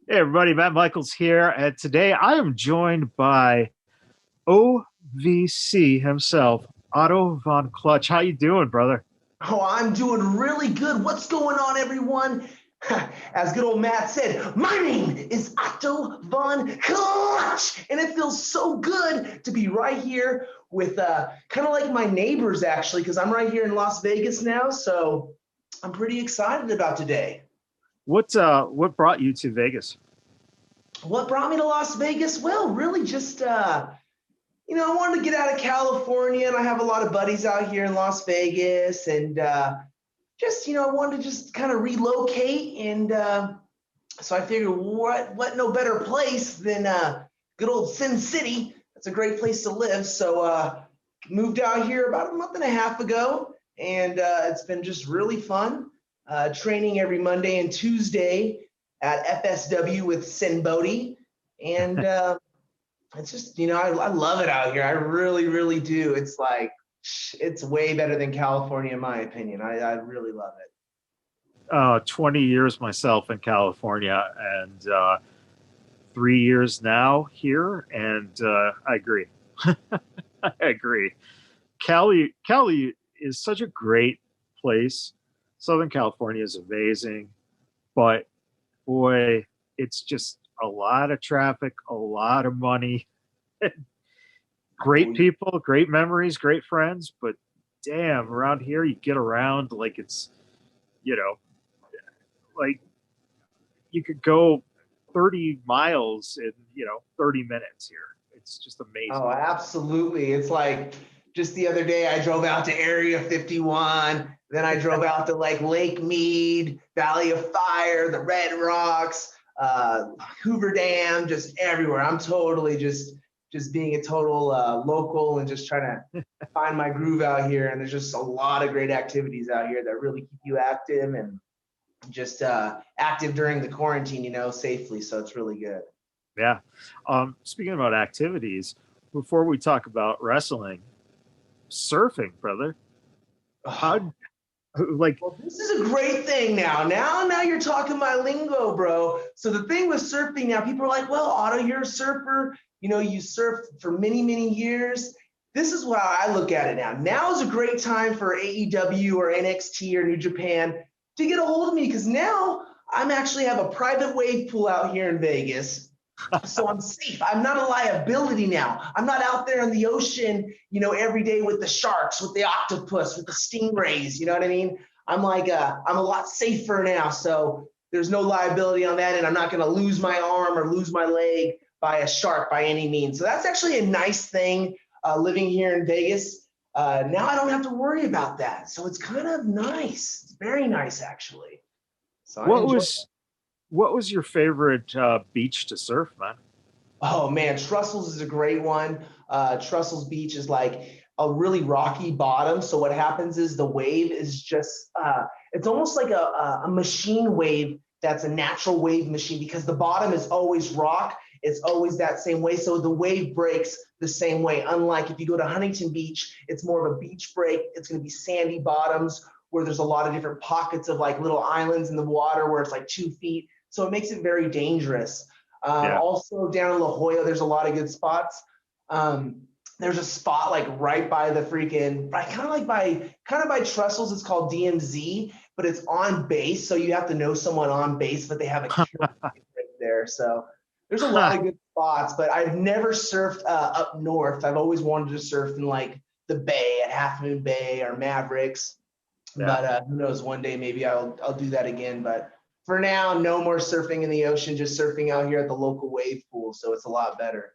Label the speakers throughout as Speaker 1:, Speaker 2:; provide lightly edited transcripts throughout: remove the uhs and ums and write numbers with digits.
Speaker 1: Hey everybody, Matt Michaels here, and today I am joined by OVC himself, Otto Von Clutch. How you doing, brother?
Speaker 2: Oh, I'm doing really good. What's going on, everyone? As good old Matt said, my name is Otto Von Clutch, and it feels so good to be right here with kind of like my neighbors, actually, because I'm right here in Las Vegas now. So I'm pretty excited about today.
Speaker 1: What brought you to Vegas?
Speaker 2: What brought me to Las Vegas? Well, really just I wanted to get out of California, and I have a lot of buddies out here in Las Vegas, and I wanted to just kind of relocate, and so I figured, what no better place than good old Sin City. That's a great place to live. So moved out here about a month and a half ago, and it's been just really fun. Training every Monday and Tuesday at FSW with Sin Bodhi, and it's just I love it out here. I really, really do. It's like it's way better than California, in my opinion. I really love it.
Speaker 1: 20 years myself in California, and 3 years now here, and I agree. I agree. Cali is such a great place. Southern California is amazing, but boy, it's just a lot of traffic, a lot of money, great people, great memories, great friends. But damn, around here, you get around like it's, you know, like you could go 30 miles in, 30 minutes here. It's just amazing.
Speaker 2: Oh, absolutely. It's like just the other day, I drove out to Area 51. Then I drove out to like Lake Mead, Valley of Fire, the Red Rocks, Hoover Dam, just everywhere. I'm totally just being a total local and just trying to find my groove out here. And there's just a lot of great activities out here that really keep you active and just active during the quarantine, safely. So it's really good.
Speaker 1: Yeah. Speaking about activities, before we talk about wrestling, surfing, brother. How like
Speaker 2: Well, this is a great thing now. Now you're talking my lingo, bro. So the thing with surfing now, people are like, well, Otto, you're a surfer. You surfed for many, many years. This is how I look at it now. Now is a great time for AEW or NXT or New Japan to get a hold of me because now I'm actually have a private wave pool out here in Vegas. So I'm safe. I'm not a liability now. I'm not out there in the ocean, every day with the sharks, with the octopus, with the stingrays. You know what I mean? I'm a lot safer now. So there's no liability on that, and I'm not going to lose my arm or lose my leg by a shark by any means. So that's actually a nice thing living here in Vegas. Now I don't have to worry about that. So it's kind of nice. It's very nice, actually. So I
Speaker 1: what
Speaker 2: enjoy.
Speaker 1: was your favorite beach to surf, man?
Speaker 2: Oh man, Trestles is a great one. Trestles Beach is like a really rocky bottom. So what happens is the wave is just it's almost like a machine wave that's a natural wave machine because the bottom is always rock. It's always that same way. So the wave breaks the same way. Unlike if you go to Huntington Beach, it's more of a beach break. It's going to be sandy bottoms where there's a lot of different pockets of like little islands in the water where it's like 2 feet. So it makes it very dangerous.
Speaker 1: Yeah.
Speaker 2: Also down in La Jolla, there's a lot of good spots. There's a spot like right by the freaking, kind of by Trestles. It's called DMZ, but it's on base, so you have to know someone on base. But they have a killer right there, so there's a lot of good spots. But I've never surfed up north. I've always wanted to surf in like the Bay at Half Moon Bay or Mavericks.
Speaker 1: Yeah.
Speaker 2: But who knows? One day maybe I'll do that again. But for now, no more surfing in the ocean. Just surfing out here at the local wave pool. So it's a lot better.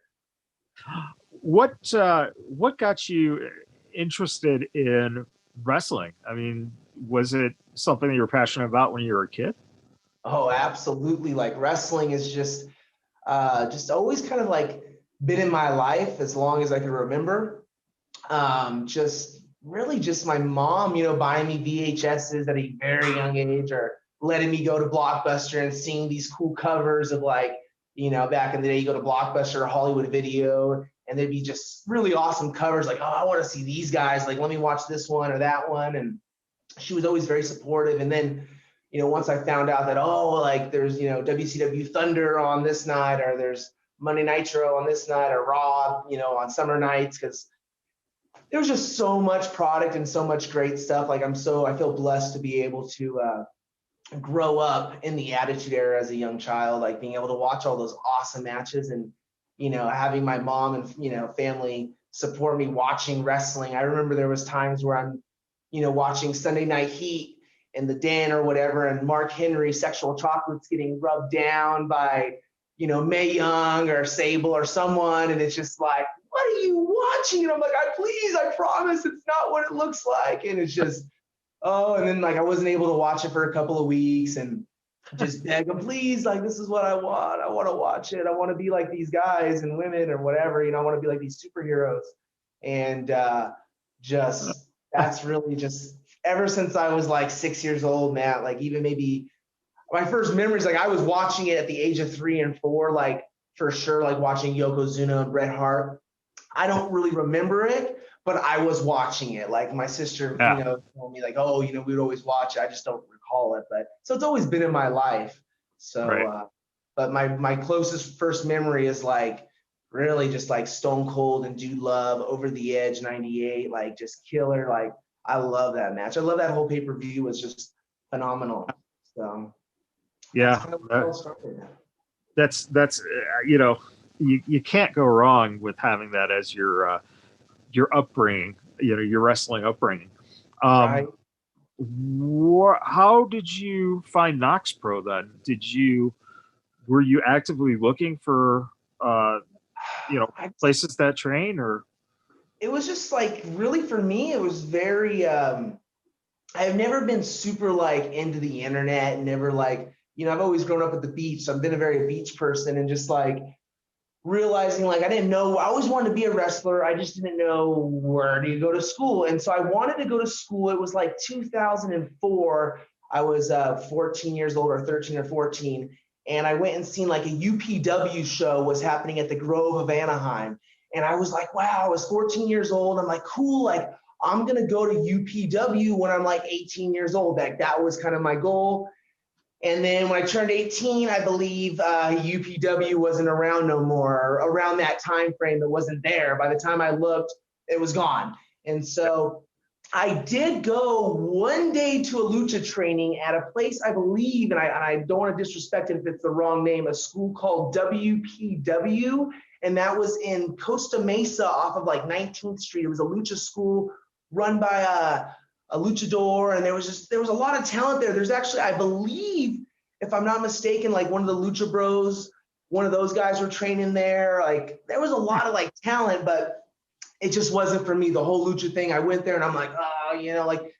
Speaker 1: What got you interested in wrestling? I mean, was it something that you were passionate about when you were a kid?
Speaker 2: Oh, absolutely. Like wrestling is just always kind of like been in my life as long as I can remember. Just really just my mom, buying me VHSs at a very young age or letting me go to Blockbuster and seeing these cool covers of like, back in the day, you go to Blockbuster or Hollywood Video and there'd be just really awesome covers like, oh, I want to see these guys. Like, let me watch this one or that one. And she was always very supportive. And then, once I found out that, oh, like there's, WCW Thunder on this night, or there's Monday Nitro on this night, or Raw, on summer nights, because there was just so much product and so much great stuff. Like I feel blessed to be able to grow up in the Attitude Era as a young child, like being able to watch all those awesome matches, and having my mom and family support me watching wrestling. I remember there was times where I'm watching Sunday Night Heat in the den or whatever, and Mark Henry sexual chocolates getting rubbed down by Mae Young or Sable or someone, and it's just like, what are you watching? And I'm like, I promise it's not what it looks like. And it's just, oh, and then like I wasn't able to watch it for a couple of weeks, and just beg them, please, like this is what I want. I want to watch it. I want to be like these guys and women or whatever, I want to be like these superheroes. And just that's really just ever since I was like 6 years old, Matt, like even maybe my first memories, like I was watching it at the age of 3 and 4, like for sure, like watching Yokozuna and Bret Hart. I don't really remember it, but I was watching it. Like my sister,
Speaker 1: Yeah.
Speaker 2: told me like, oh, we would always watch it. I just don't recall it. But so it's always been in my life.
Speaker 1: Right.
Speaker 2: So, but my closest first memory is like really just like Stone Cold and Dude Love Over the Edge '98, like just killer. Like I love that match. I love that whole pay-per-view was just phenomenal. So that's
Speaker 1: Yeah.
Speaker 2: kind of where it all started.
Speaker 1: That's you can't go wrong with having that as your upbringing, your wrestling upbringing.
Speaker 2: Right.
Speaker 1: How did you find Knox Pro then? Were you actively looking for places that train, or?
Speaker 2: It was just like really for me, it was very I've never been super like into the internet, never like, I've always grown up at the beach. So I've been a very beach person, and just like realizing like I didn't know, I always wanted to be a wrestler. I just didn't know where to go to school. And so I wanted to go to school. It was like 2004. I was 14 years old, or 13 or 14. And I went and seen like a UPW show was happening at the Grove of Anaheim. And I was like, wow, I was 14 years old. I'm like, cool. Like I'm going to go to UPW when I'm like 18 years old. Like that was kind of my goal. And then when I turned 18, I believe UPW wasn't around no more. Around that time frame, it wasn't there. By the time I looked, it was gone. And so I did go one day to a lucha training at a place, I believe, and I don't want to disrespect it if it's the wrong name, a school called WPW. And that was in Costa Mesa off of like 19th Street. It was a lucha school run by a luchador, and there was a lot of talent there. There's actually, I believe, if I'm not mistaken, like one of the Lucha Bros, one of those guys were training there. Like there was a lot of like talent, but it just wasn't for me. The whole lucha thing, I went there and I'm like, oh, like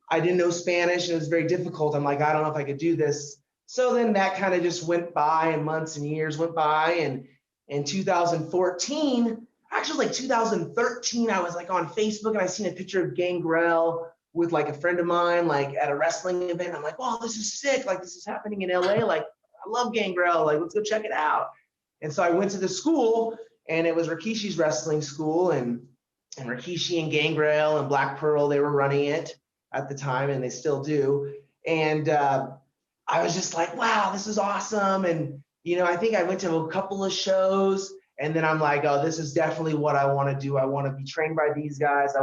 Speaker 2: I didn't know Spanish and it was very difficult. I'm like, I don't know if I could do this. So then that kind of just went by, and months and years went by. And in 2014, actually like 2013, I was like on Facebook and I seen a picture of Gangrel with like a friend of mine, like at a wrestling event. I'm like, wow, this is sick. Like this is happening in LA. Like I love Gangrel. Like let's go check it out. And so I went to the school, and it was Rikishi's wrestling school, and Rikishi and Gangrel and Black Pearl, they were running it at the time, and they still do. And I was just like, wow, this is awesome. And, I think I went to a couple of shows, and then I'm like, oh, this is definitely what I want to do. I want to be trained by these guys.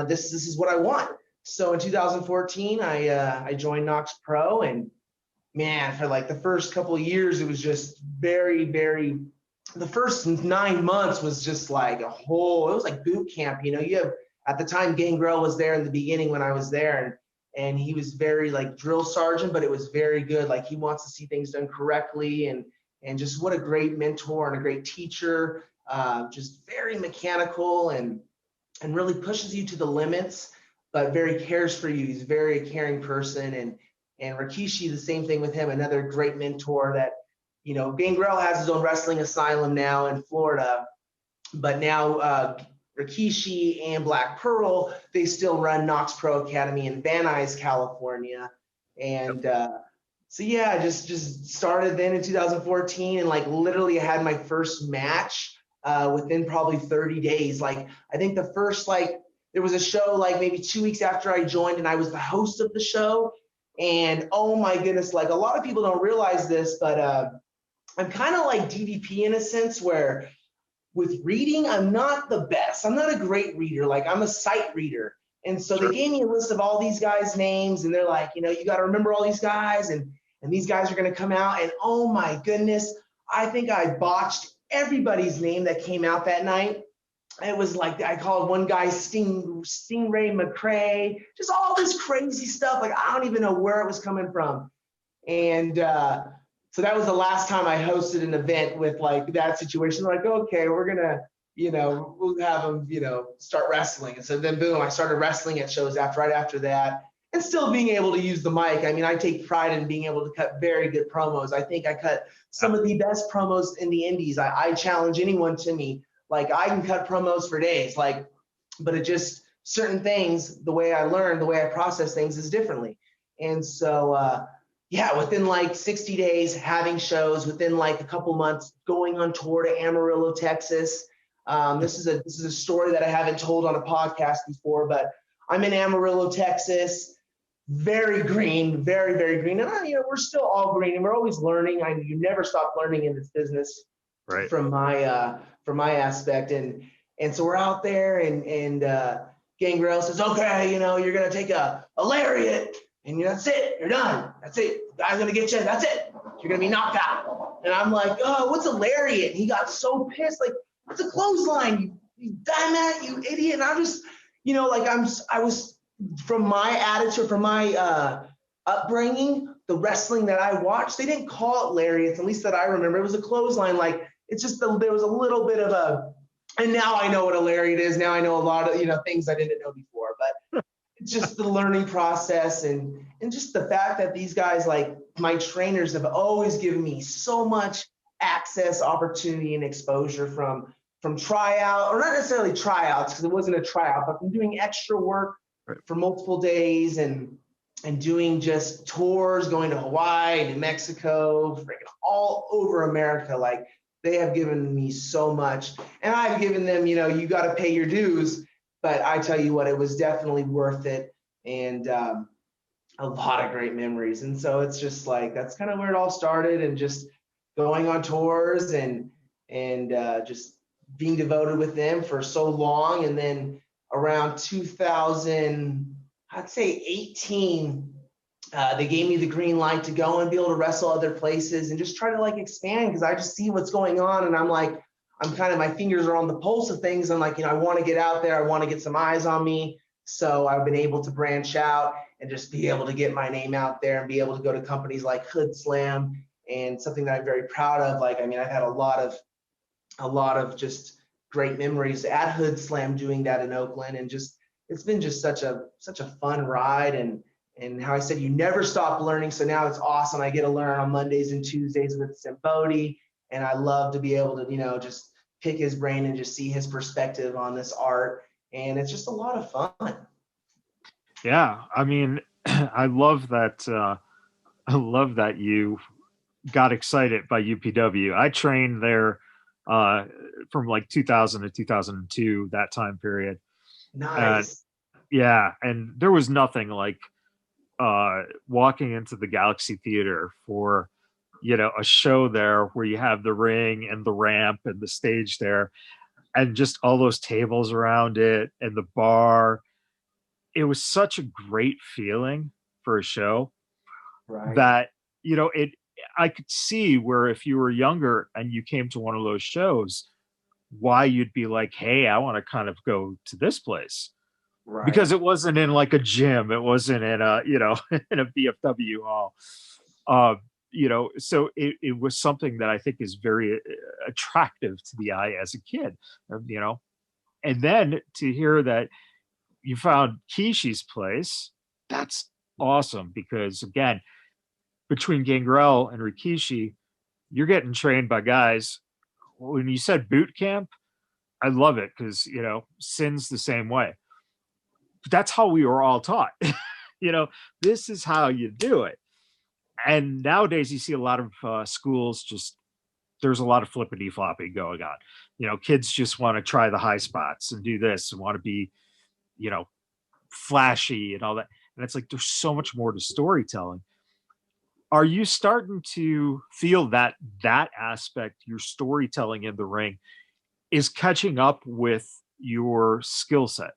Speaker 2: This is what I want. So in 2014, I joined Knox Pro, and man, for like the first couple of years, it was just very, very, the first 9 months was just like it was like boot camp. At the time, Gangrel was there in the beginning when I was there, and he was very like drill sergeant, but it was very good. Like he wants to see things done correctly, and just what a great mentor and a great teacher, just very mechanical, and really pushes you to the limits, but very cares for you. He's a very caring person. And Rikishi, the same thing with him, another great mentor that, Gangrel has his own wrestling asylum now in Florida, but now Rikishi and Black Pearl, they still run Knox Pro Academy in Van Nuys, California. And so yeah, I just started then in 2014, and like literally had my first match within probably 30 days. Like I think the first, like there was a show like maybe 2 weeks after I joined, and I was the host of the show. And oh my goodness, like a lot of people don't realize this, but I'm kind of like DDP in a sense where with reading, I'm not the best. I'm not a great reader. Like I'm a sight reader. And so they
Speaker 1: Sure.
Speaker 2: gave me a list of all these guys' names, and they're like, you know, you got to remember all these guys, and these guys are going to come out. And oh my goodness, I think I botched everybody's name that came out that night. It was like I called one guy Stingray McCrae, just all this crazy stuff. Like I don't even know where it was coming from. And so that was the last time I hosted an event with like that situation. Like, okay, we're gonna, you know, we'll have them, you know, start wrestling. And so then boom, I started wrestling at shows right after that, and still being able to use the mic. I mean, I take pride in being able to cut very good promos. I think I cut some of the best promos in the indies. I challenge anyone to me. Like I can cut promos for days, like, but it just certain things, the way I learn, the way I process things is differently. And so, yeah, within like 60 days, having shows, within like a couple months, going on tour to Amarillo, Texas. This is a story that I haven't told on a podcast before, but I'm in Amarillo, Texas. Very green, very, very green. And you know, we're still all green, and we're always learning. You never stop learning in this business.
Speaker 1: Right.
Speaker 2: From my aspect, and so we're out there, and Gangrel says, okay, you know, you're gonna take a lariat, and that's it, you're done, that's it, guy's gonna get you, that's it, you're gonna be knocked out. And I'm like, oh, what's a lariat? And he got so pissed, like, what's a clothesline, you dumbass, you idiot. And I'm just, you know, like I was, from my attitude, from my upbringing, the wrestling that I watched, they didn't call it lariats, at least that I remember. It was a clothesline. Like, it's just there was a little bit of a, and now I know what a lariat is. Now I know a lot of, you know, things I didn't know before, but it's just the learning process, and just the fact that these guys, like my trainers, have always given me so much access, opportunity, and exposure from tryout, or not necessarily tryouts, because it wasn't a tryout, but from doing extra work for multiple days, and doing just tours, going to Hawaii, New Mexico, freaking all over America. Like, they have given me so much, and I've given them, you know, you got to pay your dues, but I tell you what, it was definitely worth it, and a lot of great memories. And so it's just like, that's kind of where it all started, and just going on tours, and just being devoted with them for so long. And then around 2000, I'd say 18, they gave me the green light to go and be able to wrestle other places and just try to like expand, because I just see what's going on, and I'm like, I'm kind of, my fingers are on the pulse of things. I'm like, you know, I want to get out there. I want to get some eyes on me. So I've been able to branch out and just be able to get my name out there and be able to go to companies like Hood Slam, and something that I'm very proud of. Like, I mean, I've had a lot of just great memories at Hood Slam doing that in Oakland, and just, it's been just such a fun ride. And how I said, you never stop learning. So now it's awesome. I get to learn on Mondays and Tuesdays with Simbodi, and I love to be able to, you know, just pick his brain and just see his perspective on this art. And it's just a lot of fun.
Speaker 1: Yeah, I mean, I love that. You got excited by UPW. I trained there from like 2000 to 2002, that time period.
Speaker 2: Nice.
Speaker 1: Yeah, and there was nothing like walking into the Galaxy Theater for, you know, a show there where you have the ring and the ramp and the stage there, and just all those tables around it and the bar. It was such a great feeling for a show,
Speaker 2: Right.
Speaker 1: that, you know, I could see where if you were younger and you came to one of those shows, why you'd be like, hey, I want to kind of go to this place.
Speaker 2: Right.
Speaker 1: Because it wasn't in like a gym, it wasn't in a, you know, in a VFW hall. You know, so it was something that I think is very attractive to the eye as a kid, you know. And then to hear that you found Kishi's place, that's awesome, because again, between Gangrel and Rikishi, you're getting trained by guys. When you said boot camp, I love it, because, you know, Sin's the same way. But that's how we were all taught. You know, this is how you do it. And nowadays you see a lot of schools, just, there's a lot of flippity floppy going on. You know, kids just want to try the high spots and do this and want to be, you know, flashy and all that. and it's like there's so much more to storytelling. Are you starting to feel that that aspect, your storytelling in the ring, is catching up with your skill set?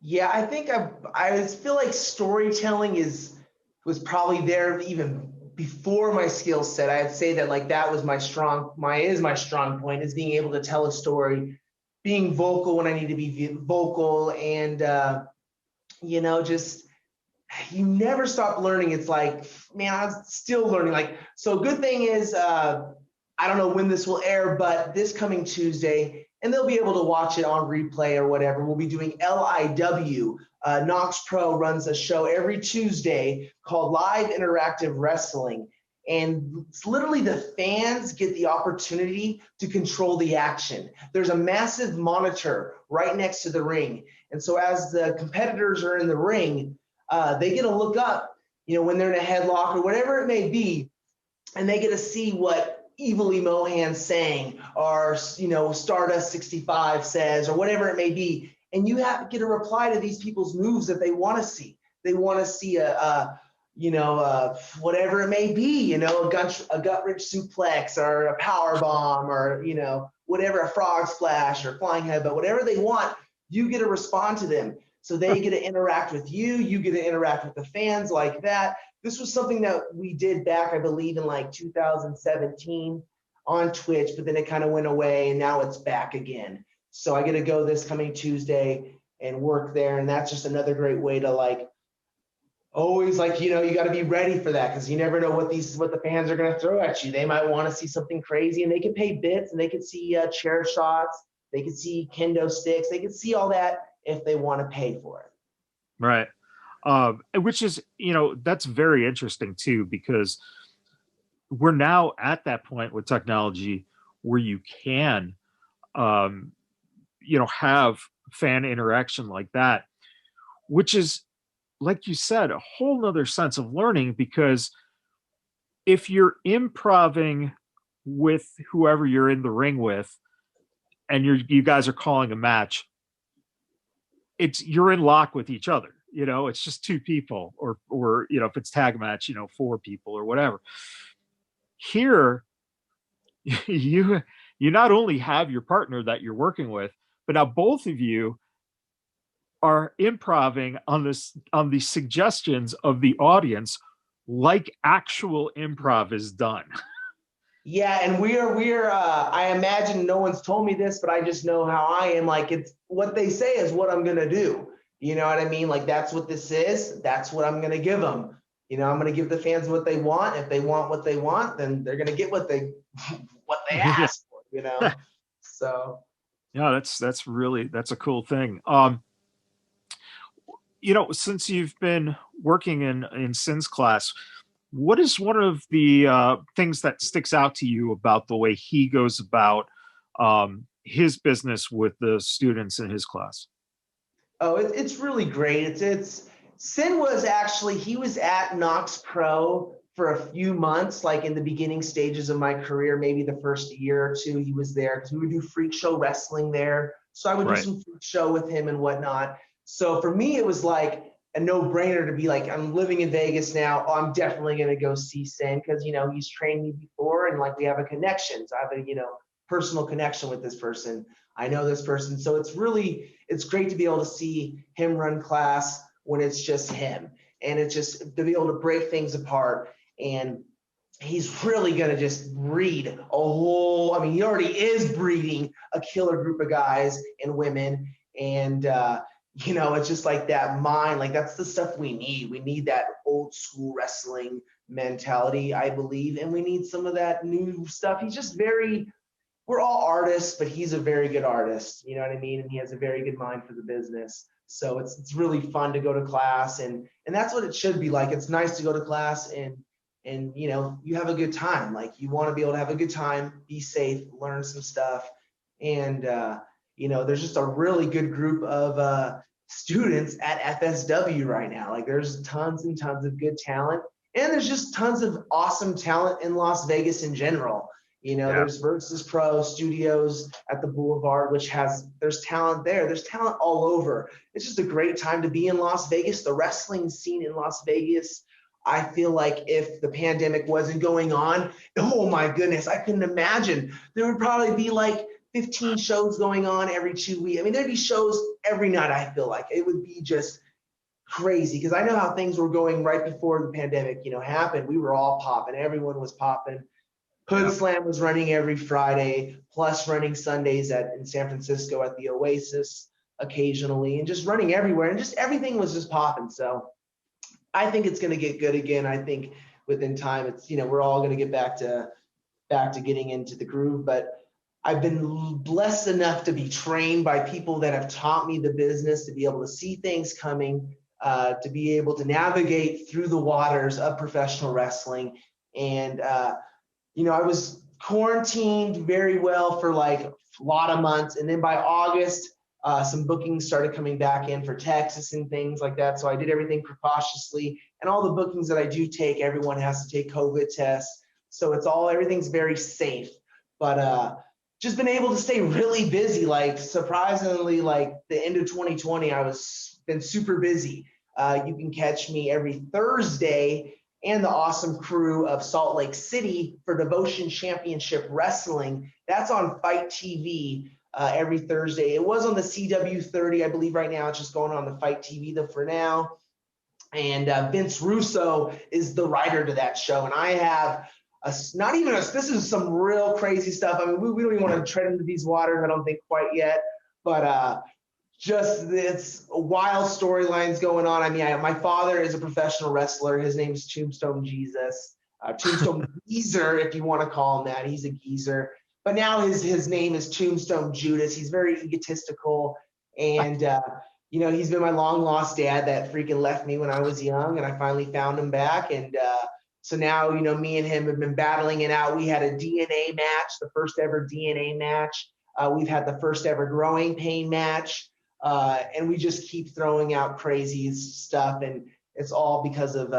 Speaker 2: Yeah, I think I feel like storytelling was probably there even before my skill set. I'd say that like that was my strong point, is being able to tell a story, being vocal when I need to be vocal, and just you never stop learning. It's like, man, I'm still learning. Like, so good thing is, I don't know when this will air, but this coming Tuesday, and they'll be able to watch it on replay or whatever. We'll be doing LIW. Knox Pro runs a show every Tuesday called Live Interactive Wrestling. And it's literally the fans get the opportunity to control the action. There's a massive monitor right next to the ring. And so as the competitors are in the ring, they get to look up, when they're in a headlock or whatever it may be, and they get to see what Evil E. Mohan's saying, or Stardust 65 says, or whatever it may be, and you have to get a reply to these people's moves that they want to see. They want to see whatever it may be, a gut wrench suplex or a power bomb, or whatever, a frog splash or flying headbutt, whatever they want. You get to respond to them. So they get to interact with you. You get to interact with the fans like that. This was something that we did back, I believe, in like 2017 on Twitch, but then it kind of went away, and now it's back again. So I get to go this coming Tuesday and work there, and that's just another great way to always you got to be ready for that, because you never know what the fans are going to throw at you. They might want to see something crazy, and they can pay bits, and they can see chair shots, they can see kendo sticks, they can see all that if they want to pay for it.
Speaker 1: Right. Which is, that's very interesting too, because we're now at that point with technology where you can, have fan interaction like that, which is, like you said, a whole nother sense of learning, because if you're improving with whoever you're in the ring with, and you guys are calling a match, you're in lock with each other. It's just two people, or if it's tag match, four people or whatever. Here, you not only have your partner that you're working with, but now both of you are improving on the suggestions of the audience, like actual improv is done.
Speaker 2: Yeah, and we're I imagine no one's told me this, but I just know how I am. Like, it's what they say is what I'm gonna do. You know what I mean? Like, that's what this is. That's what I'm gonna give them. I'm gonna give the fans what they want. If they want what they want, then they're gonna get what they ask for. So
Speaker 1: yeah, that's a cool thing. Since you've been working in Sin's class, what is one of the things that sticks out to you about the way he goes about his business with the students in his class?
Speaker 2: Oh, it's really great. Sin was actually, he was at Knox Pro for a few months, like in the beginning stages of my career, maybe the first year or two he was there, because we would do freak show wrestling there. So I would do some freak show with him and whatnot. So for me, it was like a no-brainer to be like, I'm living in Vegas now. Oh, I'm definitely going to go see Sin, because, he's trained me before, and like we have a connection. So I have a, personal connection with this person. I know this person. So it's great to be able to see him run class when it's just him. And it's just to be able to break things apart. And he's really going to just breed he already is breeding a killer group of guys and women. And, it's just like that mind, like that's the stuff we need. We need that old school wrestling mentality, I believe. And we need some of that new stuff. He's just we're all artists, but he's a very good artist. You know what I mean? And he has a very good mind for the business. So it's really fun to go to class, and that's what it should be like. It's nice to go to class and you have a good time. Like, you want to be able to have a good time, be safe, learn some stuff. And, there's just a really good group of students at FSW right now. Like, there's tons and tons of good talent, and there's just tons of awesome talent in Las Vegas in general. You know,
Speaker 1: Yeah.
Speaker 2: there's Versus Pro Studios at the Boulevard, which there's talent there. There's talent all over. It's just a great time to be in Las Vegas. The wrestling scene in Las Vegas, I feel like if the pandemic wasn't going on, oh my goodness, I couldn't imagine. There would probably be like 15 shows going on every 2 weeks. I mean, there'd be shows every night, I feel like. It would be just crazy because I know how things were going right before the pandemic, happened. We were all popping. Everyone was popping. Hood
Speaker 1: Yeah.
Speaker 2: Slam was running every Friday, plus running Sundays in San Francisco at the Oasis occasionally, and just running everywhere. And just everything was just popping. So I think it's going to get good again. I think within time, it's we're all going to get back to getting into the groove. But I've been blessed enough to be trained by people that have taught me the business, to be able to see things coming, to be able to navigate through the waters of professional wrestling. And I was quarantined very well for like a lot of months. And then by August, some bookings started coming back in for Texas and things like that. So I did everything precautiously. And all the bookings that I do take, everyone has to take COVID tests. So everything's very safe. But just been able to stay really busy. Like surprisingly, like the end of 2020, been super busy. You can catch me every Thursday and the awesome crew of Salt Lake City for Devotion Championship Wrestling. That's on Fight TV every Thursday. It was on the CW30, I believe right now. It's just going on the Fight TV though for now. And Vince Russo is the writer to that show. And I have this is some real crazy stuff. I mean, we don't even want to tread into these waters, I don't think quite yet. But just it's wild storylines going on. I mean, my father is a professional wrestler. His name's Tombstone Jesus, Tombstone Geezer, if you want to call him that. He's a geezer. But now his name is Tombstone Judas. He's very egotistical. And, he's been my long lost dad that freaking left me when I was young. And I finally found him back. And so now, me and him have been battling it out. We had a DNA match, the first ever DNA match. We've had the first ever growing pain match. And we just keep throwing out crazy stuff. And it's all because of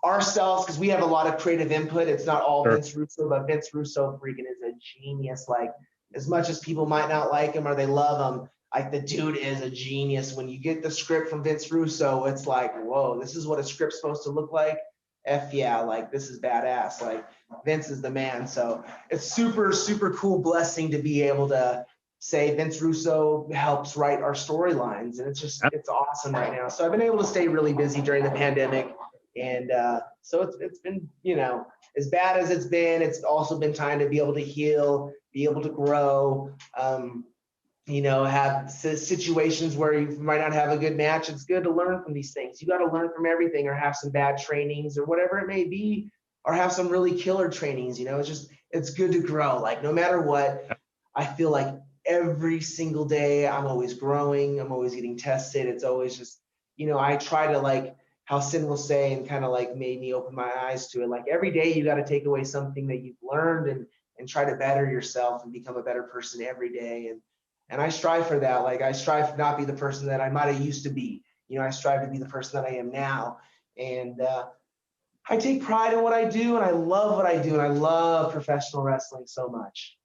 Speaker 2: ourselves, because we have a lot of creative input. It's not all
Speaker 1: Sure.
Speaker 2: Vince Russo, but Vince Russo freaking is a genius. Like, as much as people might not like him or they love him, like the dude is a genius. When you get the script from Vince Russo, it's like, whoa, this is what a script's supposed to look like. F yeah, like this is badass. Like Vince is the man. So it's super, super cool blessing to be able to say Vince Russo helps write our storylines. And it's awesome right now. So I've been able to stay really busy during the pandemic. And so it's been, as bad as it's been, it's also been time to be able to heal, be able to grow, have situations where you might not have a good match. It's good to learn from these things. You got to learn from everything, or have some bad trainings or whatever it may be, or have some really killer trainings. It's good to grow. Like no matter what, I feel like every single day I'm always growing. I'm always getting tested. It's always just, I try to, like how Sin will say, and kind of like made me open my eyes to it. Like every day you got to take away something that you've learned and try to better yourself and become a better person every day. And I strive for that. Like I strive to not be the person that I might have used to be. I strive to be the person that I am now. And I take pride in what I do, and I love what I do, and I love professional wrestling so much.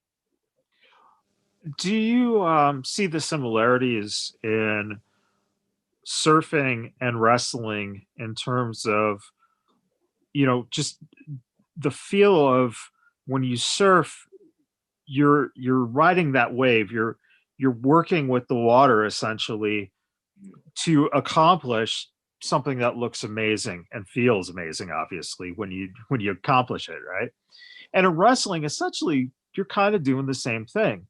Speaker 1: Do you see the similarities in surfing and wrestling in terms of, just the feel of when you surf, you're riding that wave, you're working with the water essentially to accomplish something that looks amazing and feels amazing, obviously, when you accomplish it, right? And in wrestling, essentially, you're kind of doing the same thing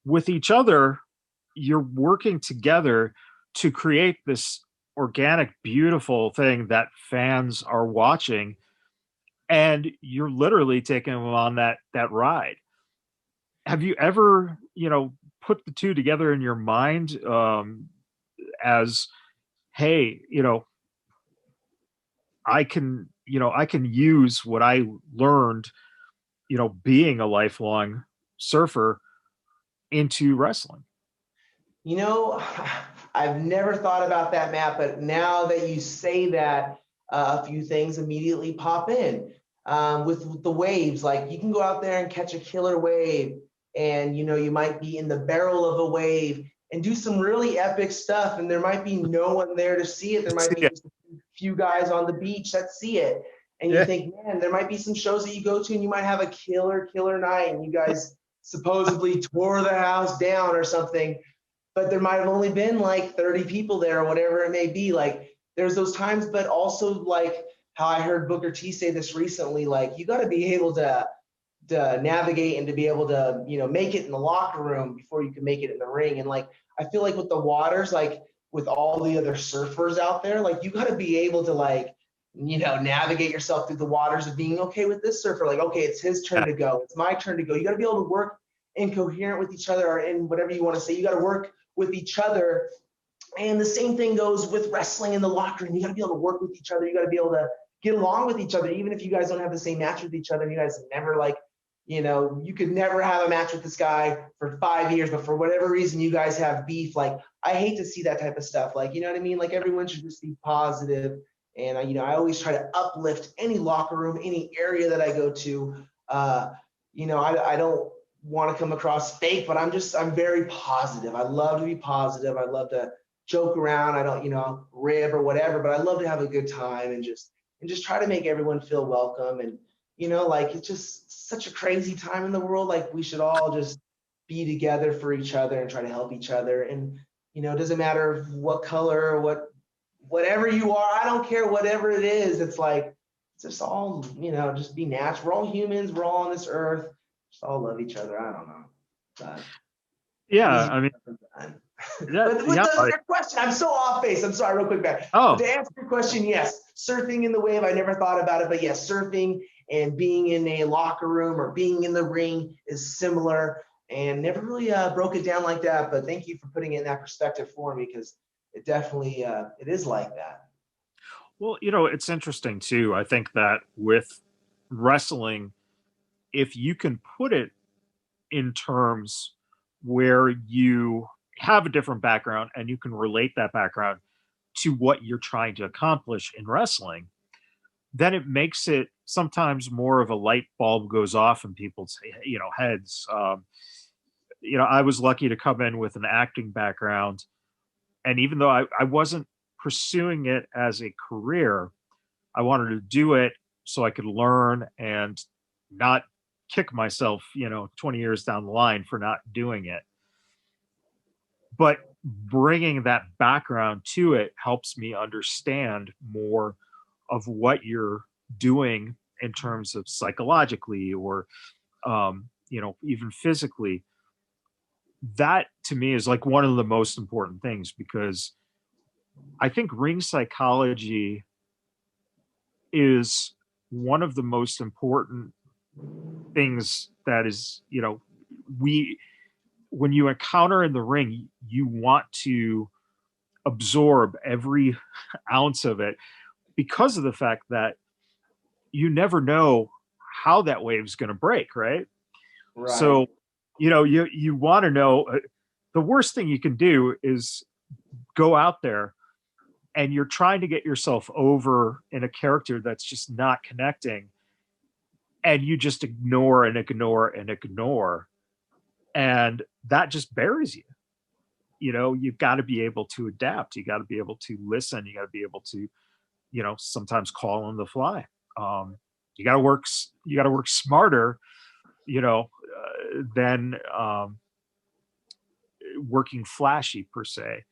Speaker 1: with each other. You're working together to create this organic, beautiful thing that fans are watching, and you're literally taking them on that ride. Have you ever, put the two together in your mind, as, hey, I can use what I learned, being a lifelong surfer into wrestling?
Speaker 2: I've never thought about that, Matt, but now that you say that, a few things immediately pop in. with the waves. Like you can go out there and catch a killer wave, and you might be in the barrel of a wave and do some really epic stuff, and there might be no one there to see it. There might be
Speaker 1: Yeah.
Speaker 2: just a few guys on the beach that see it, and you
Speaker 1: Yeah.
Speaker 2: think, man, there might be some shows that you go to and you might have a killer night, and you guys supposedly tore the house down or something, but there might have only been like 30 people there or whatever it may be. Like there's those times, but also like how I heard Booker T say this recently, like you got to be able to navigate and to be able to, make it in the locker room before you can make it in the ring. And like, I feel like with the waters, like with all the other surfers out there, like you got to be able to like, navigate yourself through the waters of being okay with this surfer. Like, okay, it's his turn to go. It's my turn to go. You got to be able to work incoherent with each other, or in whatever you want to say. You got to work with each other. And the same thing goes with wrestling in the locker room. You got to be able to work with each other. You got to be able to get along with each other, even if you guys don't have the same match with each other. You guys never like, you could never have a match with this guy for 5 years, but for whatever reason you guys have beef. Like I hate to see that type of stuff. Like, you know what I mean? Like everyone should just be positive. And I always try to uplift any locker room, any area that I go to. I don't want to come across fake, but I'm very positive. I love to be positive. I love to joke around. I don't, rib or whatever, but I love to have a good time and just try to make everyone feel welcome. And, like it's just such a crazy time in the world. Like we should all just be together for each other and try to help each other. And, it doesn't matter what color or whatever you are. I don't care, whatever it is. It's like, it's just all, just be natural. We're all humans. We're all on this earth. Just all love each other. I don't know. But
Speaker 1: Yeah.
Speaker 2: easy.
Speaker 1: I mean,
Speaker 2: But with your question, I'm so off base. I'm sorry, real quick back.
Speaker 1: oh,
Speaker 2: But to answer your question, yes, surfing in the wave, I never thought about it, but yes, surfing and being in a locker room or being in the ring is similar, and never really broke it down like that. But thank you for putting it in that perspective for me, because it definitely it is like that.
Speaker 1: well, it's interesting too. I think that with wrestling, if you can put it in terms where you have a different background and you can relate that background to what you're trying to accomplish in wrestling, then it makes it sometimes more of a light bulb goes off in people's heads. I was lucky to come in with an acting background, and even though I wasn't pursuing it as a career, I wanted to do it so I could learn and not kick myself 20 years down the line for not doing it. But bringing that background to it helps me understand more of what you're doing in terms of psychologically or even physically. That to me is like one of the most important things, because I think ring psychology is one of the most important things that is, we when you encounter in the ring, you want to absorb every ounce of it, because of the fact that you never know how that wave's going to break, right?
Speaker 2: Right.
Speaker 1: So, you want to know the worst thing you can do is go out there and you're trying to get yourself over in a character that's just not connecting, and you just ignore and ignore and ignore, and that just buries you. You've got to be able to adapt. You got to be able to listen. You got to be able to, sometimes call on the fly. You got to work. You got to work smarter, than working flashy per se.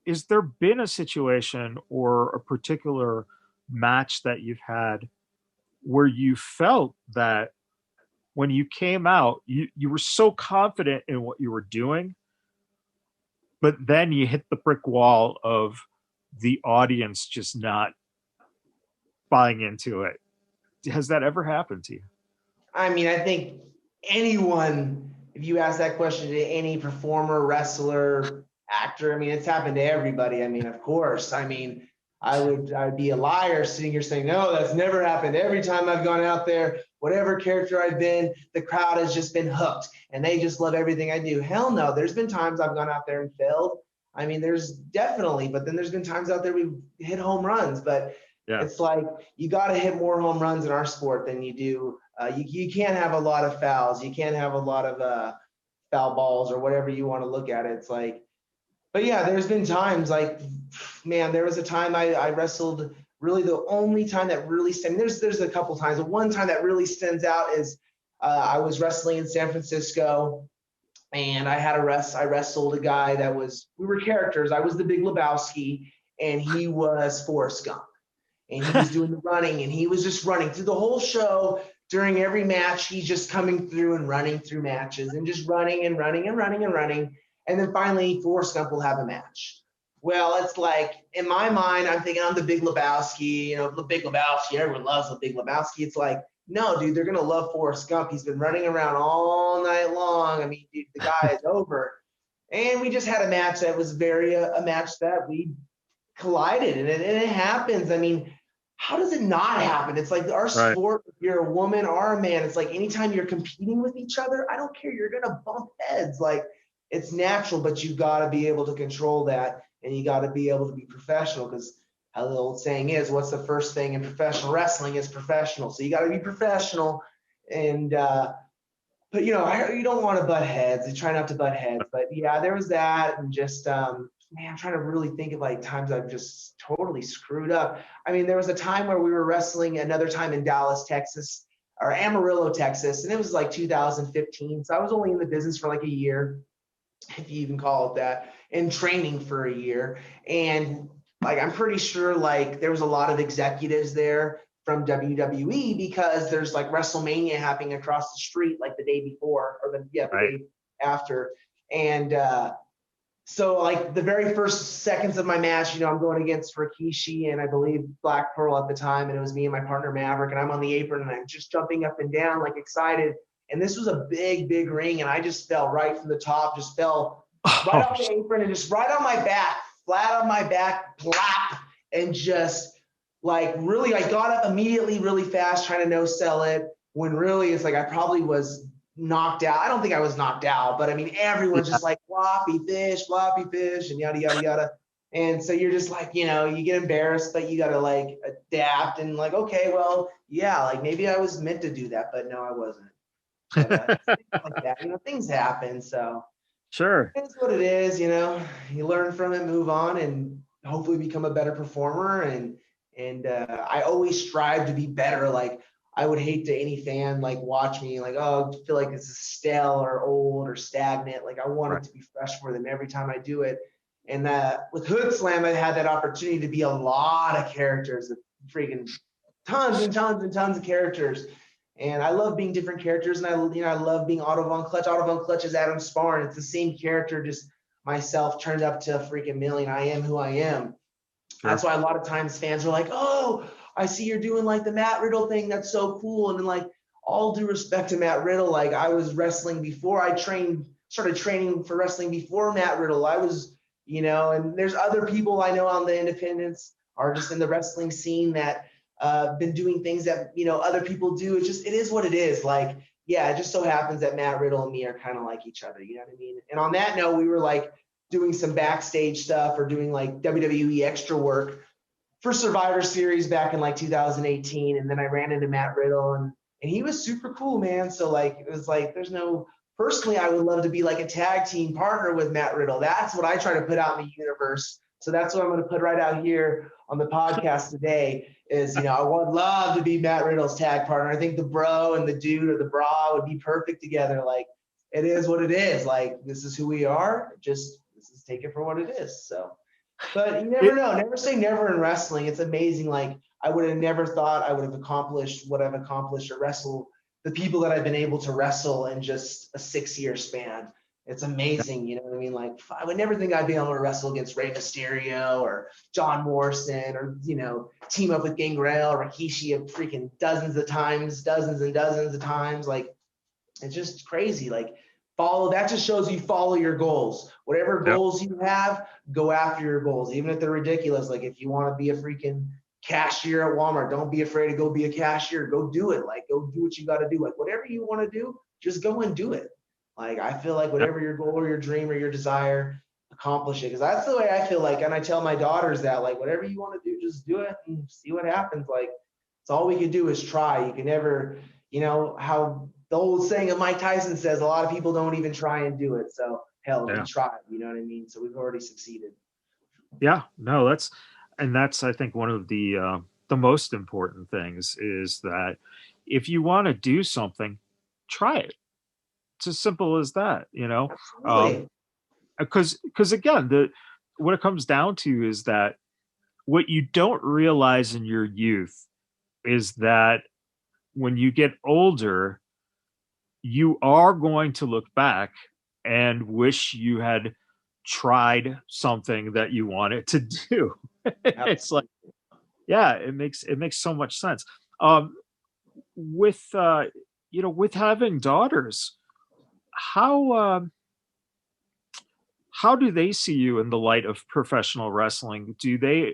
Speaker 1: Is there been a situation or a particular match that you've had where you felt that when you came out, you were so confident in what you were doing, but then you hit the brick wall of the audience just not buying into it? Has that ever happened to you?
Speaker 2: I mean, I think anyone, if you ask that question to any performer, wrestler, actor, I mean, it's happened to everybody. I mean, of course. I mean, I'd be a liar sitting here saying, no, that's never happened. Every time I've gone out there, whatever character I've been, the crowd has just been hooked and they just love everything I do. Hell no. There's been times I've gone out there and failed. I mean, there's definitely, but then there's been times out there we've hit home runs. But
Speaker 1: Yeah.
Speaker 2: It's like you got to hit more home runs in our sport than you do. You can't have a lot of fouls. You can't have a lot of foul balls or whatever you want to look at it. It's like, but yeah, there's been times like, man, there was a time I wrestled. Really, the only time that really stands, there's a couple times, but one time that really stands out is I was wrestling in San Francisco, and I wrestled a guy that we were characters. I was the Big Lebowski, and he was Forrest Gump, and he was doing the running, and he was just running through the whole show. During every match, he's just coming through and running through matches and just running and running and running and running. And then finally, Forrest Gump will have a match. Well, it's like, in my mind, I'm thinking I'm the Big Lebowski, the Big Lebowski. Everyone loves the Big Lebowski. It's like, no, dude, they're going to love Forrest Gump. He's been running around all night long. I mean, dude, the guy is over. And we just had a match that was a match that we collided. And it happens. I mean, how does it not happen? It's like our sport, if you're a woman or a man, it's like anytime you're competing with each other, I don't care, you're going to bump heads. Like, it's natural, but you got to be able to control that, and you got to be able to be professional, because how the old saying is, what's the first thing in professional wrestling is professional. So you got to be professional. And, but you don't want to butt heads. You try not to butt heads, but yeah, there was that. And just, man, I'm trying to really think of like times I've just totally screwed up. I mean, there was a time where we were wrestling another time in Dallas, Texas, or Amarillo, Texas, and it was like 2015. So I was only in the business for like a year, if you even call it that, and training for a year. And like, I'm pretty sure like there was a lot of executives there from WWE, because there's like WrestleMania happening across the street like the day before, or the day after. And so like the very first seconds of my match, I'm going against Rikishi and I believe Black Pearl at the time, and it was me and my partner Maverick, and I'm on the apron and I'm just jumping up and down like excited. And this was a big, big ring, and I just fell right from the top, just fell right off the apron and just right on my back, flat on my back, plop, and just like really, I got up immediately really fast trying to no-sell it, when really it's like I probably was knocked out. I don't think I was knocked out, but I mean, everyone's just like floppy fish, and yada, yada, yada. And so you're just like, you get embarrassed, but you got to like adapt and like, okay, well, yeah, like maybe I was meant to do that, but no, I wasn't. But, like that, things happen. So
Speaker 1: Sure.
Speaker 2: it's what it is, you learn from it, move on, and hopefully become a better performer. And I always strive to be better. Like, I would hate to any fan like watch me like, oh, feel like this is stale or old or stagnant. Like, I want it to be fresh for them every time I do it. And with Hood Slam, I had that opportunity to be a lot of characters, freaking tons and tons and tons of characters. And I love being different characters, and I love being Otto Von Clutch. Otto Von Clutch is Adam Sparn. It's the same character, just myself turned up to a freaking million. I am who I am. Sure. That's why a lot of times fans are like, oh, I see you're doing like the Matt Riddle thing. That's so cool. And then like, all due respect to Matt Riddle, like I was wrestling before I started training for wrestling before Matt Riddle. I was, and there's other people I know on the independents or just in the wrestling scene that been doing things that, other people do. It is what it is. Like, yeah, it just so happens that Matt Riddle and me are kind of like each other. You know what I mean? And on that note, we were like doing some backstage stuff or doing like WWE extra work for Survivor Series back in like 2018. And then I ran into Matt Riddle and he was super cool, man. So like, it was like, personally, I would love to be like a tag team partner with Matt Riddle. That's what I try to put out in the universe. So that's what I'm going to put right out here on the podcast today is, I would love to be Matt Riddle's tag partner. I think the bro and the dude or the bra would be perfect together. Like, it is what it is. Like, this is who we are. Just take it for what it is. So, but you never know. Never say never in wrestling. It's amazing. Like, I would have never thought I would have accomplished what I've accomplished or wrestle the people that I've been able to wrestle in just a 6-year span. It's amazing, you know what I mean? Like, I would never think I'd be able to wrestle against Rey Mysterio or John Morrison or, team up with Gangrel or Rikishi freaking dozens and dozens of times. Like, it's just crazy. Like, that just shows you follow your goals. Whatever goals you have, go after your goals, even if they're ridiculous. Like, if you want to be a freaking cashier at Walmart, don't be afraid to go be a cashier. Go do it. Like, go do what you got to do. Like, whatever you want to do, just go and do it. Like, I feel like whatever your goal or your dream or your desire, accomplish it. Because that's the way I feel like, and I tell my daughters that, like, whatever you want to do, just do it and see what happens. Like, it's all we can do is try. You can never, how the old saying of Mike Tyson says, a lot of people don't even try and do it. So hell, we
Speaker 1: Yeah.
Speaker 2: tried, you know what I mean? So we've already succeeded.
Speaker 1: Yeah, no, that's I think one of the most important things is that if you want to do something, try it. It's as simple as that,
Speaker 2: Absolutely.
Speaker 1: because again, the what it comes down to is that what you don't realize in your youth is that when you get older, you are going to look back and wish you had tried something that you wanted to do. It's like,
Speaker 2: Absolutely.
Speaker 1: yeah, it makes so much sense. Um, with with having daughters, how how do they see you in the light of professional wrestling? Do they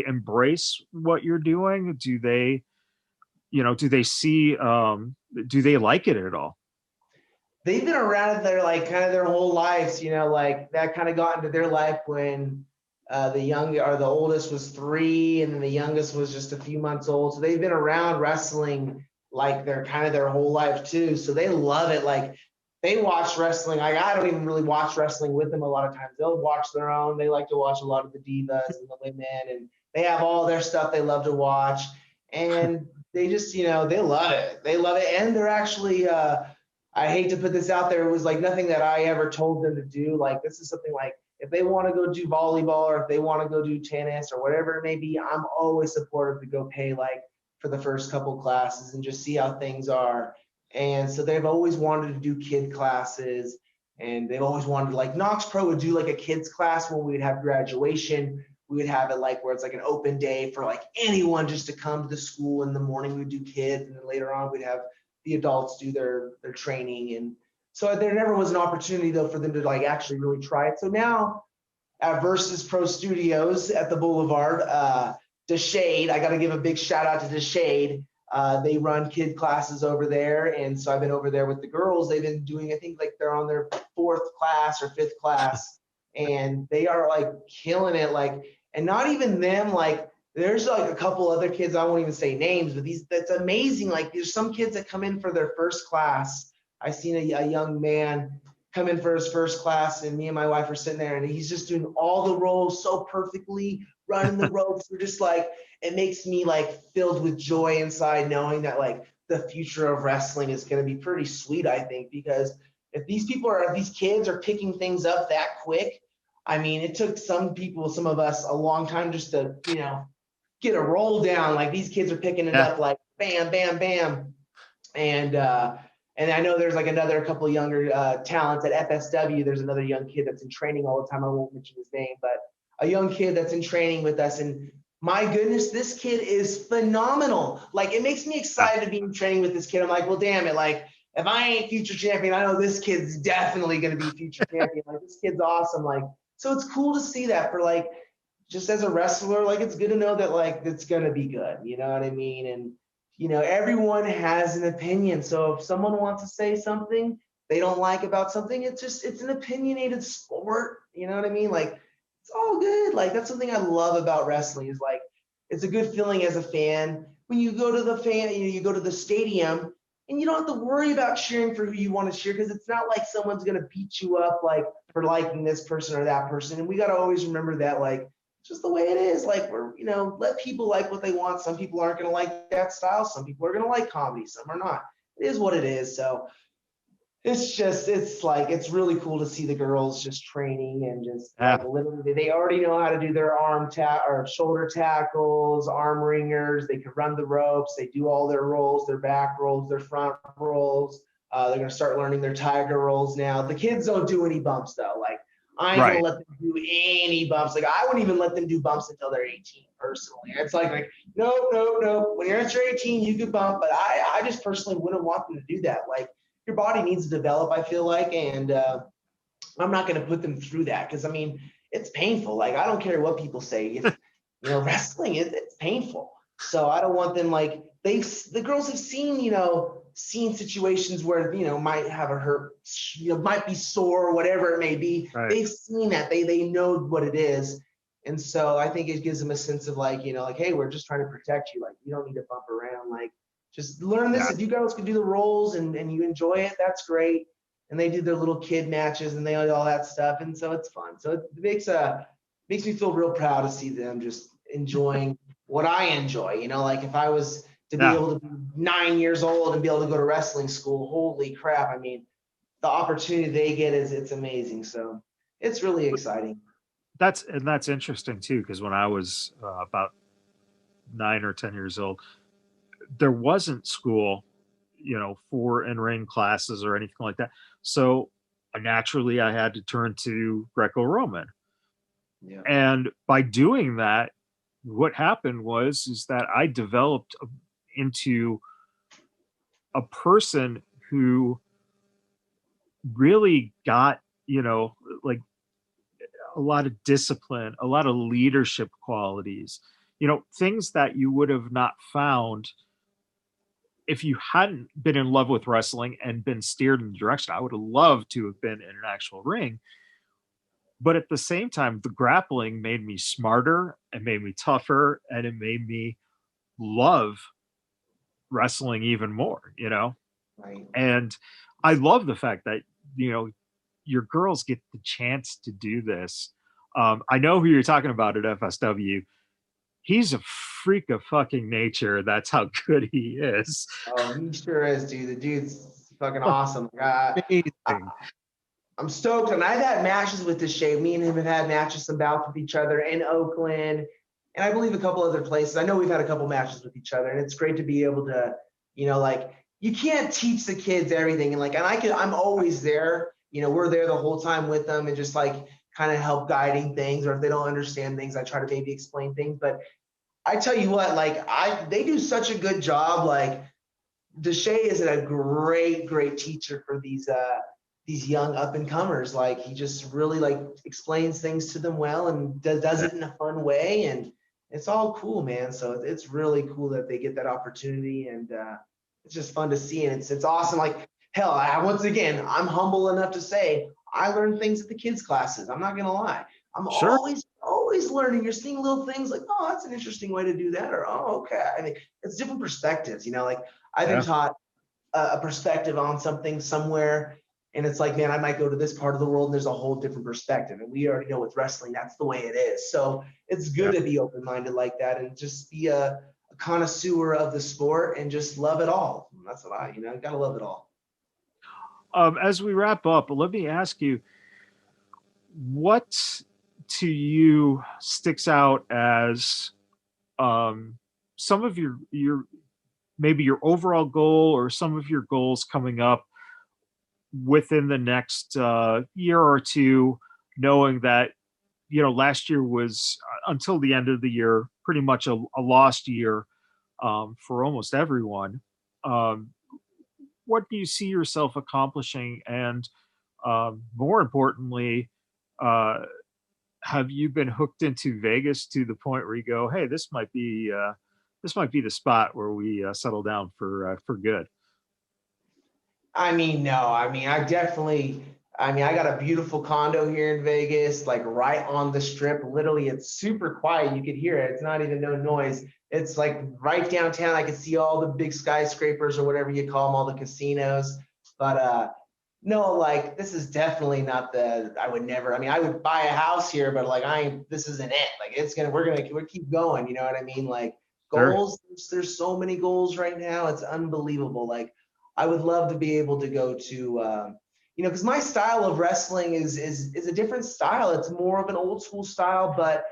Speaker 1: embrace what you're doing? Do they see do they like it at all?
Speaker 2: They've been around their like kind of their whole lives, like that kind of got into their life when the oldest was 3, and then the youngest was just a few months old. So they've been around wrestling like they're kind of their whole life too. So they love it. Like they watch wrestling. Like I don't even really watch wrestling with them a lot of times. They'll watch their own. They like to watch a lot of the divas and the women, and they have all their stuff they love to watch. And they just, they love it. They love it. And they're actually I hate to put this out there. It was like nothing that I ever told them to do. Like this is something like if they want to go do volleyball or if they want to go do tennis or whatever it may be, I'm always supportive to go pay like for the first couple classes and just see how things are. And so they've always wanted to do kid classes, and they've always wanted like Knox Pro would do like a kids class when we'd have graduation. We would have it like where it's like an open day for like anyone just to come to the school. In the morning we'd do kids, and then later on we'd have the adults do their training. And so there never was an opportunity though for them to like actually really try it. So now at Versus Pro Studios at the Boulevard, DeShade, I got to give a big shout out to DeShade. They run kid classes over there, and so I've been over there with the girls. They've been doing, I think like they're on their 4th class or 5th class, and they are like killing it. Like, and not even them, like there's like a couple other kids, I won't even say names, but that's amazing. Like there's some kids that come in for their first class. I seen a young man come in for his first class, and me and my wife are sitting there, and he's just doing all the roles so perfectly, running the ropes. We're just like, it makes me like filled with joy inside knowing that like the future of wrestling is going to be pretty sweet, I think, because if these kids are picking things up that quick, I mean, it took some of us a long time just to, get a roll down. Like these kids are picking it
Speaker 1: Yeah.
Speaker 2: up like bam, bam, bam. And I know there's like another couple of younger talents at FSW. There's another young kid that's in training all the time. I won't mention his name, but a young kid that's in training with us. And my goodness, this kid is phenomenal. Like it makes me excited to be in training with this kid. I'm like, well, damn it. Like if I ain't future champion, I know this kid's definitely going to be future champion. Like this kid's awesome. Like, so it's cool to see that for like, just as a wrestler, like it's good to know that like it's gonna be good, you know what I mean? And everyone has an opinion. So if someone wants to say something they don't like about something, it's an opinionated sport, you know what I mean? Like it's all good. Like that's something I love about wrestling is like it's a good feeling as a fan when you go to you go to the stadium and you don't have to worry about cheering for who you want to cheer because it's not like someone's gonna beat you up like for liking this person or that person. And we gotta always remember that like just the way it is. Like we're, let people like what they want. Some people aren't going to like that style. Some people are going to like comedy. Some are not. It is what it is. So it's really cool to see the girls just training and just
Speaker 1: Yeah.
Speaker 2: like literally they already know how to do their or shoulder tackles, arm ringers. They can run the ropes. They do all their rolls, their back rolls, their front rolls. They're going to start learning their tiger rolls now. The kids don't do any bumps though. Like I ain't gonna
Speaker 1: Right.
Speaker 2: let them do any bumps. Like I wouldn't even let them do bumps until they're 18 personally. It's like no, no, no. When you're at your 18, you can bump, but I just personally wouldn't want them to do that. Like your body needs to develop, I feel like, and I'm not gonna put them through that because I mean it's painful. Like I don't care what people say. If wrestling it's painful. So I don't want them like the girls have seen, seen situations where, might have a hurt, might be sore, whatever it may be.
Speaker 1: Right.
Speaker 2: They've seen that. They know what it is. And so I think it gives them a sense of like, like, hey, we're just trying to protect you. Like, you don't need to bump around. Like, just learn this.
Speaker 1: Yeah.
Speaker 2: If you girls can do the rolls and you enjoy it, that's great. And they do their little kid matches and they do all that stuff. And so it's fun. So it makes me feel real proud to see them just enjoying what I enjoy. Like if I was to be
Speaker 1: Yeah.
Speaker 2: able to be 9 years old and be able to go to wrestling school, holy crap. I mean, the opportunity they get it's amazing. So it's really exciting.
Speaker 1: That's interesting too, because when I was about 9 or 10 years old, there wasn't school, for in-ring classes or anything like that. So naturally, I had to turn to Greco-Roman.
Speaker 2: Yeah.
Speaker 1: And by doing that, what happened is that I developed into a person who really got, like a lot of discipline, a lot of leadership qualities, things that you would have not found if you hadn't been in love with wrestling and been steered in the direction. I would have loved to have been in an actual ring. But at the same time, the grappling made me smarter, it made me tougher, and it made me love wrestling even more,
Speaker 2: Right.
Speaker 1: And I love the fact that, your girls get the chance to do this. I know who you're talking about at FSW. He's a freak of fucking nature. That's how good he is.
Speaker 2: Oh, he sure is, dude. The dude's fucking awesome.
Speaker 1: Amazing.
Speaker 2: I'm stoked. And I've had matches with this Shay. Me and him have had matches, some bouts with each other in Oakland, and I believe a couple other places. I know we've had a couple matches with each other, and it's great to be able to, like, you can't teach the kids everything. And like, I'm always there. We're there the whole time with them and just like kind of help guiding things, or if they don't understand things, I try to maybe explain things. But I tell you what, like they do such a good job. Like Deshay is a great teacher for these young up and comers. Like he just really like explains things to them well and does it in a fun way, and it's all cool, man. So it's really cool that they get that opportunity, and it's just fun to see, and it's awesome. Like hell, once again, I'm humble enough to say I learn things at the kids classes. I'm not gonna lie. I'm
Speaker 1: Sure.
Speaker 2: always learning. You're seeing little things like, oh, that's an interesting way to do that, or oh, okay. I mean, it's different perspectives. Like I've been taught a perspective on something somewhere, and it's like, man, I might go to this part of the world and there's a whole different perspective. And we already know with wrestling, that's the way it is. So it's good to be open-minded like that and just be a connoisseur of the sport and just love it all. That's what I gotta love it all.
Speaker 1: As we wrap up, let me ask you, what to you sticks out as some of your maybe your overall goal or some of your goals coming up within the next year or two, knowing that last year was until the end of the year pretty much a lost year for almost everyone. What do you see yourself accomplishing, and more importantly, have you been hooked into Vegas to the point where you go, hey, this might be the spot where we settle down for good?
Speaker 2: I mean, no, I mean, I got a beautiful condo here in Vegas, like right on the strip. Literally, it's super quiet. You could hear it. It's not even no noise. It's like right downtown. I could see all the big skyscrapers or whatever you call them, all the casinos. But no, like this is definitely not I would never, I would buy a house here, but like this isn't it. Like we're keep going. You know what I mean? Like goals, there's so many goals right now. It's unbelievable. Like I would love to be able to go to, because my style of wrestling is a different style. It's more of an old school style, but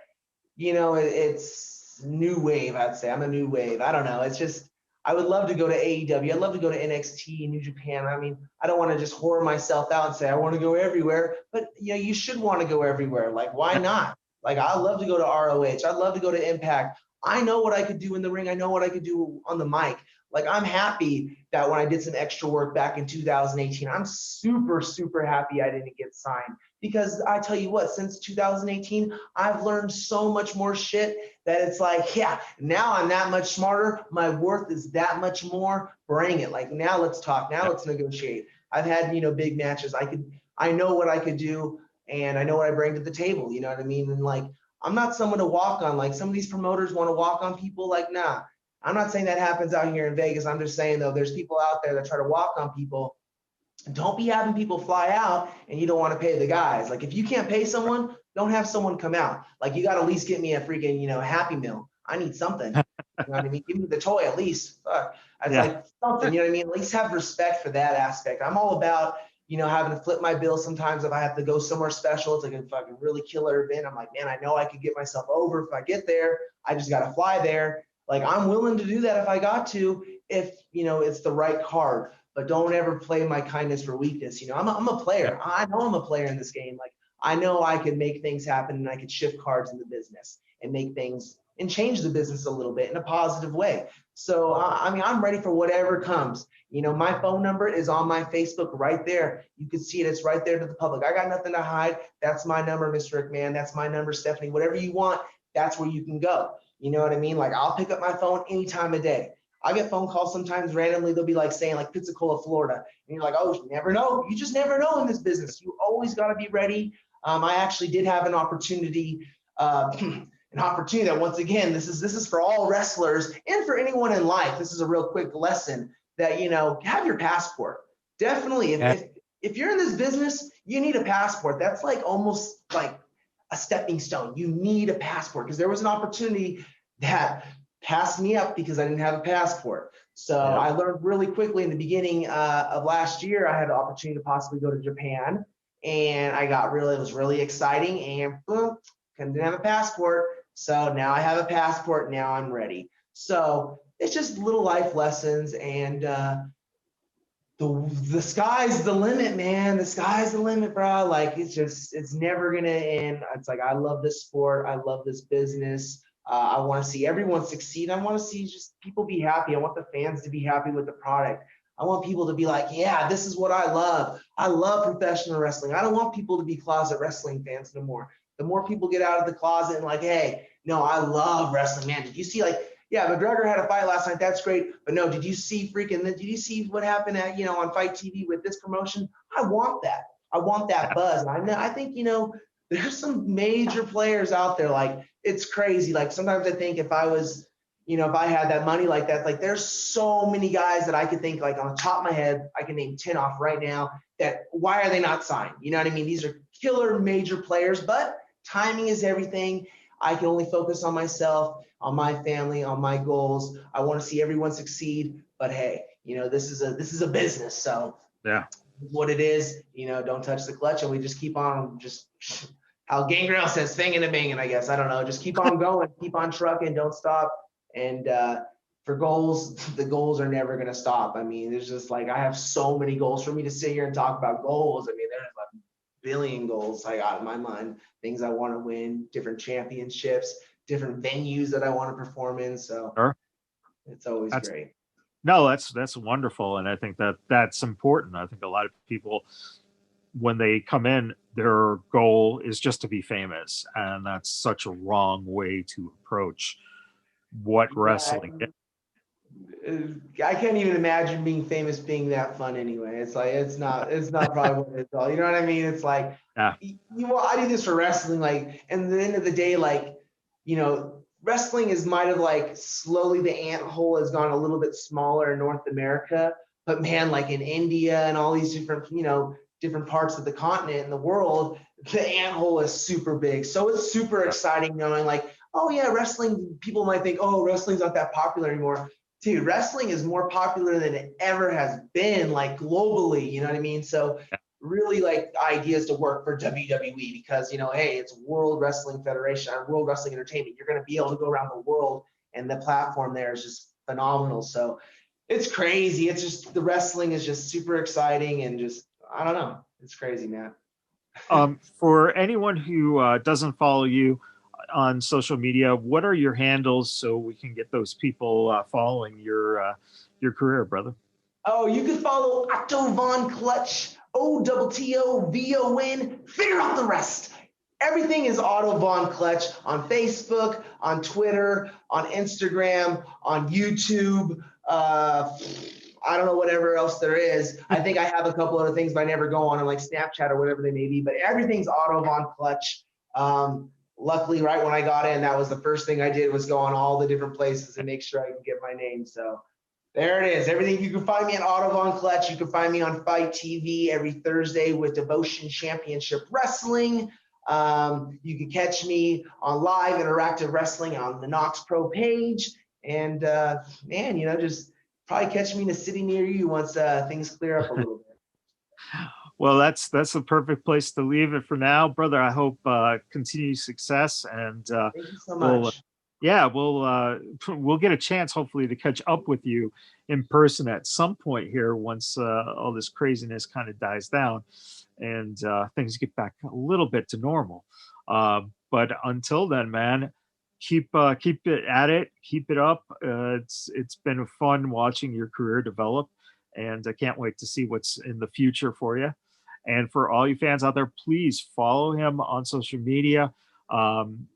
Speaker 2: it's new wave. I'd say I'm a new wave. I don't know. It's just I would love to go to AEW. I'd love to go to NXT, New Japan. I mean, I don't want to just whore myself out and say I want to go everywhere, but you should want to go everywhere. Like why not? Like I'd love to go to ROH. I'd love to go to Impact. I know what I could do in the ring. I know what I could do on the mic. Like I'm happy that when I did some extra work back in 2018, I'm super, super happy I didn't get signed. Because I tell you what, since 2018, I've learned so much more shit that it's like, yeah, now I'm that much smarter. My worth is that much more. Bring it. Like, now let's talk. Now let's negotiate. I've had, big matches. I know what I could do, and I know what I bring to the table. You know what I mean? And like, I'm not someone to walk on. Like, some of these promoters want to walk on people. Like, nah, I'm not saying that happens out here in Vegas. I'm just saying, though, there's people out there that try to walk on people. Don't be having people fly out and you don't want to pay the guys. Like, if you can't pay someone, don't have someone come out. Like, you got to at least get me a freaking, Happy Meal. I need something. You know what I mean? Give me the toy at least. It's like something, you know what I mean? At least have respect for that aspect. I'm all about, having to flip my bill sometimes if I have to go somewhere special. It's like a fucking really killer event. I'm like, man, I know I could get myself over if I get there. I just got to fly there. Like, I'm willing to do that if I got to, if, it's the right card. But don't ever play my kindness for weakness. I'm a player. I know I'm a player in this game. Like, I know I can make things happen, and I can shift cards in the business and make things and change the business a little bit in a positive way. So, I'm ready for whatever comes. My phone number is on my Facebook right there. You can see it. It's right there to the public. I got nothing to hide. That's my number, Mr. Rick, man. That's my number, Stephanie. Whatever you want, that's where you can go. You know what I mean? Like, I'll pick up my phone any time of day. I get phone calls sometimes randomly. They'll be like saying like Pensacola, Florida. And you're like, oh, you never know. You just never know in this business. You always got to be ready. I actually did have an opportunity, that once again, this is for all wrestlers and for anyone in life. This is a real quick lesson that, have your passport. Definitely. If you're in this business, you need a passport. That's like almost like a stepping stone. You need a passport, because there was an opportunity that passed me up because I didn't have a passport. So I learned really quickly in the beginning of last year, I had the opportunity to possibly go to Japan, and it was really exciting, and boom, didn't have a passport. So now I have a passport. Now I'm ready. So it's just little life lessons, and the sky's the limit, man. The sky's the limit, bro. Like, it's never going to end. It's like, I love this sport. I love this business. I want to see everyone succeed. I want to see just people be happy. I want the fans to be happy with the product. I want people to be like, yeah, this is what I love. I love professional wrestling. I don't want people to be closet wrestling fans no more. The more people get out of the closet and like, hey, no, I love wrestling, man. Did you see, like, yeah, McGregor had a fight last night. That's great. But no, did you see what happened at, on Fight TV with this promotion? I want that. I want that buzz. And I think, there's some major players out there. Like, it's crazy. Like, sometimes I think if I was, if I had that money like that, like, there's so many guys that I could think, like, on the top of my head, I can name 10 off right now that why are they not signed? You know what I mean? These are killer major players, but timing is everything. I can only focus on myself, on my family, on my goals. I want to see everyone succeed, but hey, this is a business. So
Speaker 1: yeah,
Speaker 2: what it is, don't touch the clutch, and we just keep on, just how Gangrel says, finging and banging, I guess. I don't know. Just keep on going, keep on trucking, don't stop. And for goals, the goals are never going to stop. I mean, there's just like, I have so many goals. For me to sit here and talk about goals, I mean, there's like a billion goals I got in my mind, things I want to win, different championships, different venues that I want to perform in. So it's always great.
Speaker 1: No, that's wonderful. And I think that's important. I think a lot of people, when they come in, their goal is just to be famous. And that's such a wrong way to approach what wrestling is.
Speaker 2: I can't even imagine being famous being that fun anyway. It's like, it's not probably what it's all. You know what I mean? It's like, I do this for wrestling, like, and at the end of the day, like, wrestling might have like slowly, the ant hole has gone a little bit smaller in North America, but man, like in India and all these different, different parts of the continent and the world, the ant hole is super big. So it's super exciting knowing like, oh yeah, wrestling, people might think, oh, wrestling's not that popular anymore. Dude, wrestling is more popular than it ever has been, like globally, you know what I mean? So really like ideas to work for WWE because, hey, it's World Wrestling Federation or World Wrestling Entertainment. You're going to be able to go around the world, and the platform there is just phenomenal. So it's crazy. It's just, the wrestling is just super exciting, and just, I don't know. It's crazy, man.
Speaker 1: For anyone who doesn't follow you on social media, what are your handles so we can get those people following your career, brother?
Speaker 2: Oh, you can follow Otto Von Clutch, OTTOVON. Figure out the rest. Everything is Otto Von Clutch on Facebook, on Twitter, on Instagram, on YouTube. I don't know whatever else there is. I think I have a couple other things, but I never go on like Snapchat or whatever they may be. But everything's Otto Von Clutch. Luckily, right when I got in, that was the first thing I did was go on all the different places and make sure I can get my name. So there it is. Everything. You can find me on Otto Von Clutch. You can find me on Fight TV every Thursday with Devotion Championship Wrestling. You can catch me on live interactive wrestling on the Knox Pro page. And man, just probably catch me in a city near you once things clear up a little bit.
Speaker 1: Well, that's the perfect place to leave it for now, brother. I hope continued success, and
Speaker 2: Thank you so much.
Speaker 1: we'll get a chance hopefully to catch up with you in person at some point here once all this craziness kind of dies down and things get back a little bit to normal. But until then, man, keep it at it, keep it up. It's been fun watching your career develop, and I can't wait to see what's in the future for you. And for all you fans out there, please follow him on social media, and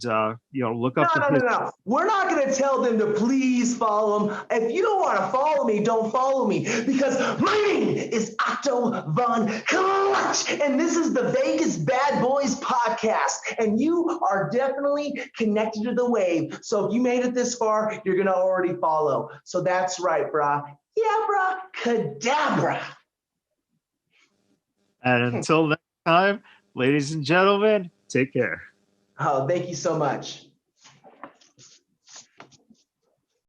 Speaker 1: look up.
Speaker 2: No. We're not going to tell them to please follow him. If you don't want to follow me, don't follow me, because my name is Otto Von Clutch, and this is the Vegas BadBoyz podcast, and you are definitely connected to the wave. So if you made it this far, you're going to already follow. So that's right, brah. Yeah, brah. Cadabra.
Speaker 1: And until next time, ladies and gentlemen, take care.
Speaker 2: Oh, thank you so much.